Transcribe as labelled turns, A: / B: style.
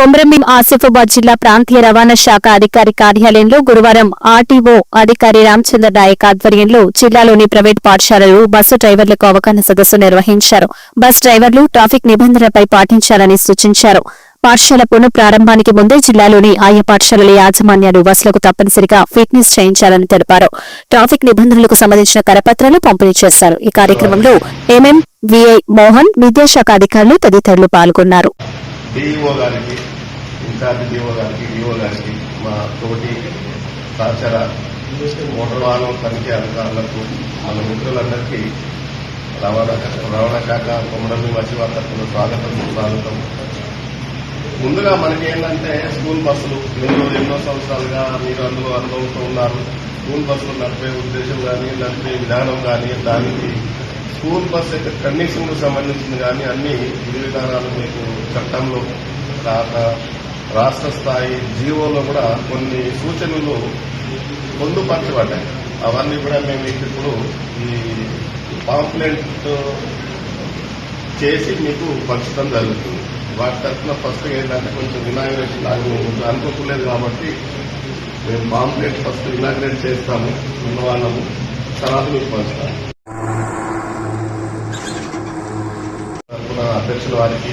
A: కొమరంభీం ఆసిఫాబాద్ జిల్లా ప్రాంతీయ రవాణా శాఖ అధికారి కార్యాలయంలో గురువారం ఆర్టీఓ అధికారి రామచంద్ర నాయక్ ఆధ్వర్యంలో జిల్లాలోని ప్రైవేట్ పాఠశాలలు బస్సు డ్రైవర్లకు అవగాహన సదస్సు నిర్వహించారు. బస్ డ్రైవర్లు ట్రాఫిక్ నిబంధనలపై పాటించాలని సూచించారు. పాఠశాల పునః ప్రారంభానికి ముందే జిల్లాలోని ఆయా పాఠశాలల యాజమాన్యాలు బస్సులకు తప్పనిసరిగా ఫిట్నెస్ చేయించాలని తెలిపారు. ట్రాఫిక్ నిబంధనలకు సంబంధించిన కరపత్రాలు పంపిణీ చేశారు. ఈ కార్యక్రమంలో ఎంఎం విఐ మోహన్, విద్యాశాఖ అధికారులు తదితరులు పాల్గొన్నారు.
B: డిఈఓ గారికి, ఇన్ఛార్జ్ డిఓ గారికి, డిఓ గారికి, మా తోటి సహచర మోటార్ వాహనం తనిఖీ అధికారులకు, మన మిత్రులందరికీ రవాణా శాఖ కొమరంభీం ఆసిఫాబాద్ తరఫున స్వాగతం. ముందుగా మనకేంటంటే స్కూల్ బస్సులు ఎన్నో సంవత్సరాలుగా మీరు అందులో అనుభవంతో ఉన్నారు. స్కూల్ బస్సులు నడిపే ఉద్దేశం కానీ, నడిపే విధానం కానీ, దానికి స్కూల్ బస్ యొక్క కండిషన్ కు సంబంధించింది కానీ అన్ని విధి విధానాలు మీకు చట్టంలో రాష్ట్ర స్థాయి జీవోలో కూడా కొన్ని సూచనలు పొందుపరచబడ్డాయి. అవన్నీ కూడా మేము ఇప్పుడు ఈ పాంప్లెంట్ చేసి మీకు పంచడం జరుగుతుంది. వాటి తరఫున ఫస్ట్ ఏంటంటే కొంచెం ఇనాగ్రేషన్ కొంచెం అనుకోలేదు కాబట్టి మేము పాంప్లెంట్ ఫస్ట్ ఇనాగ్రేట్ చేస్తాము, ఉన్నవాళ్ళము తర్వాత మీకు పంచుతాము. అధ్యక్షుల వారికి